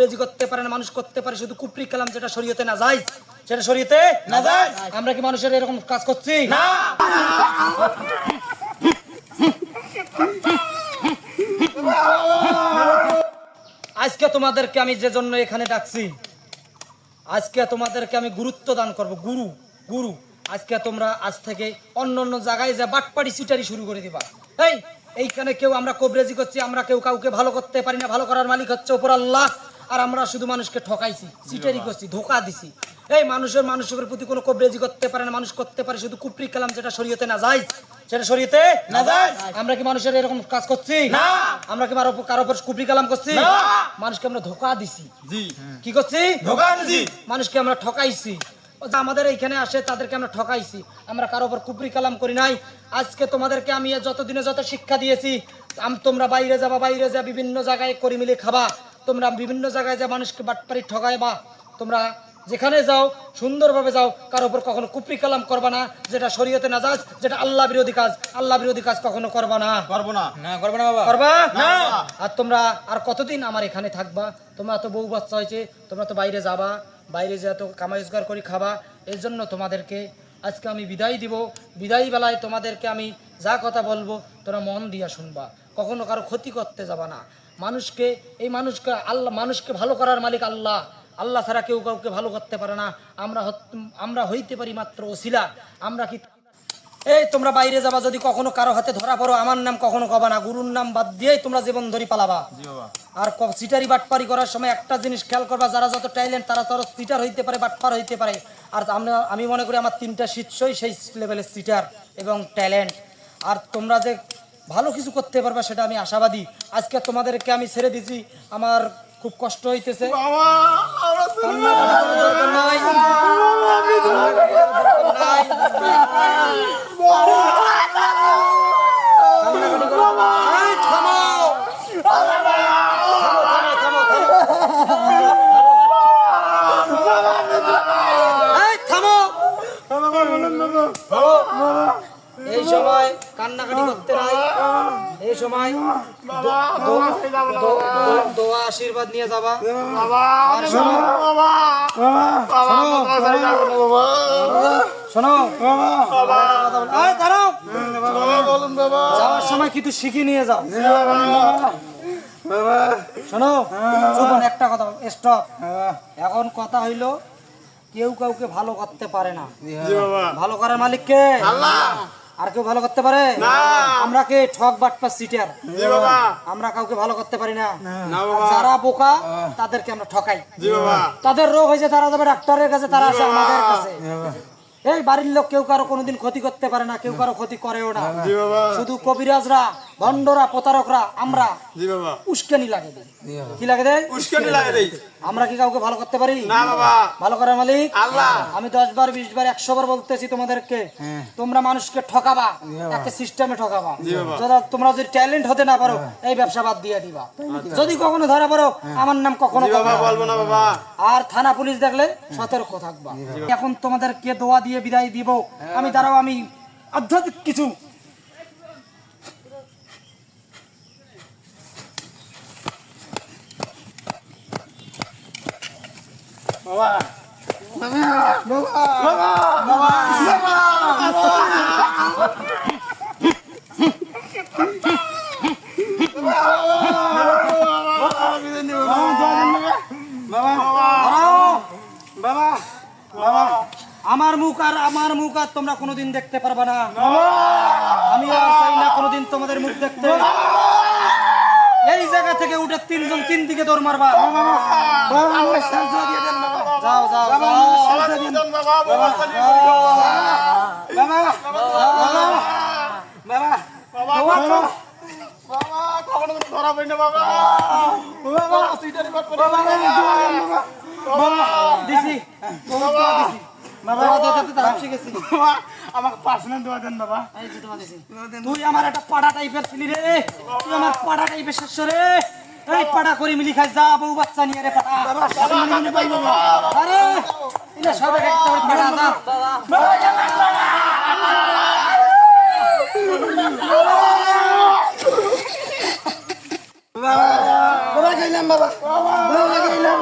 কবরেজি করতে পারে না, মানুষ করতে পারে শুধু কুফরি কালাম, যেটা শরীয়তে না যায়, সেটা শরীয়তে না যায়। আমরা কি মানুষের এরকম কাজ করছি? না। আজকে তোমাদেরকে আমি যে জন্য এখানে ডাকছি, আজকে তোমাদেরকে আমি গুরুত্ব দান করব। গুরু গুরু আজকে তোমরা আজ থেকে অন্য অন্য জায়গায় যা বাটপাড়ি সিটারি শুরু করে দিবা। এইখানে কেউ আমরা কবরেজি করছি, আমরা কেউ কাউকে ভালো করতে পারি না, ভালো করার মালিক হচ্ছে উপর আল্লাহ। আর আমরা শুধু মানুষকে ঠকাইছি, সিটারি করছি, ধোকা দিছি। মানুষের প্রতি কোনো কবরেজি করতে পারে না, মানুষ করতে পারে শুধু কুফরি কালাম, যেটা শরীয়তে না যায়, সেটা শরীয়তে না যায়। আমরা কি মানুষের এরকম কাজ করছি? না। আমরা কি কারো উপর কুফরি কালাম করছি? না। মানুষকে আমরা ধোকা দিছি। জি। কি করছি? ধোকা দিছি। মানুষকে আমরা ঠকাইছি। আমাদের এইখানে আসে তাদেরকে আমরা ঠকাইছি, আমরা কারো উপর কুফরি কালাম করি নাই। আজকে তোমাদেরকে আমি যতদিনে যত শিক্ষা দিয়েছি, তোমরা বাইরে যাবা, বাইরে যা বিভিন্ন জায়গায় করি মিলে খাবা, তোমরা বিভিন্ন জায়গায় যা মানুষকে বাটপাড়ি ঠকাইবা, তোমরা যেখানে যাও সুন্দরভাবে যাও, কারো উপর কখনো কুফরি কালাম করবা না, যেটা শরীয়তে নাজায়েজ, যেটা আল্লাহ বিরোধী কাজ। আল্লাহ বিরোধী কাজ কখনো করবা না। করবো না। না করবে না বাবা। করবা না। আর তোমরা আর কতদিন আমার এখানে থাকবা? তোমরা তো বউ বাচ্চা হয়েছে, তোমরা তো বাইরে যাবা, বাইরে যা তো কামাই রোজগার করে খাবা। এর জন্য তোমাদেরকে আজকে আমি বিদায় দিব। বিদায় বেলায় তোমাদেরকে আমি যা কথা বলবো তোমরা মন দিয়া শুনবা, কখনো কারো ক্ষতি করতে যাবা না। মানুষকে মানুষকে ভালো করার মালিক আল্লাহ। আল্লাহ ছাড়া কেউ কাউকে ভালো করতে পারে না। আমরা হইতে পারি মাত্র ওসিলা। আমরা কি তোমরা বাইরে যাবা, যদি কখনো কারো হাতে ধরা পড়ো, আমার নাম কখনো কবা না, গুরুর নাম বাদ দিয়েই তোমরা জীবন ধরি পালাবা। আর সিটারি বাটপারি করার সময় একটা জিনিস খেয়াল করবা, যারা যত ট্যালেন্ট তারা তত সিটার হইতে পারে, বাটপার হইতে পারে। আর আমি মনে করি আমার 3টা শিষ্যই সেই লেভেলের সিটার এবং ট্যালেন্ট। আর তোমরা যে ভালো কিছু করতে পারবা সেটা আমি আশাবাদী। আজকে তোমাদেরকে আমি ছেড়ে দিছি, আমার খুব কষ্ট হইতেছে। এই সময় কান্নাকাটি করতে নাই, এই সময় দোয়া আশীর্বাদ নিয়ে যাবা। শোনো, যাওয়ার সময় কিছু শিখে নিয়ে যাও। শোনো, একটা কথা, স্টপ। এখন কথা হইলো, কেউ কাউকে ভালো করতে পারে না, ভালো করার মালিক কে? আল্লাহ। আর কেউ ভালো করতে পারে? আমরা কে ঠক বাটপার সিটার, আমরা কাউকে ভালো করতে পারি না। যারা বোকা তাদেরকে আমরা ঠকাই। তাদের রোগ হয়েছে, তারা যাবে ডাক্তারের কাছে, তারা আসে আমাদের কাছে। এই বাড়ির লোক কেউ কারো কোনোদিন ক্ষতি করতে পারে না, কেউ কারো ক্ষতি করেও না। শুধু কবিরাজরা, ভণ্ডরা, প্রতারকরা আমরা উস্কানি লাগে দেই। কি লাগে দেয়? উস্কানি লাগে দেই। আমরা কি কাউকে ভালো করতে পারি? না বাবা। ভালো করার মালিক আল্লাহ। আমি 10 বার 20 বার 100 বার বলতেছি তোমাদেরকে, তোমরা মানুষকে ঠকাবা, একটা সিস্টেমে ঠকাবা। তোমরা যদি ট্যালেন্ট হতে না পারো, এই ব্যবসা বাদ দিয়ে দিবা। যদি কখনো ধরা পড়ো, আমার নাম কখনো বলবো না বাবা। আর থানা পুলিশ দেখলে সতর্ক থাকবা। এখন তোমাদেরকে দোয়া দিয়ে বিদায় দিব। আমি দাঁড়াও, আমি আধ্যাত্মিক কিছু আমার মুখ আর তোমরা কোনোদিন দেখতে পারবা না। আমি চাই না কোনোদিন তোমাদের মুখ দেখতে। এই জায়গা থেকে উঠে 3 জন 3 দিকে দৌড় মারবা। যাও যাও আমাকে পার্সোনাল দোয়া দেন বাবা। তুই আমার একটা পাড়া টাইপের ছিলি রে, তুই আমার পাড়া টাইপের শেষ রে। এই পাড়া করে মিলি খাই, যা বউ বাচ্চা নিয়ে রে পাড়া। আরে এটা সব একটা পাড়া যা। বাবা গেলাম বাবা, বাবা গেলাম।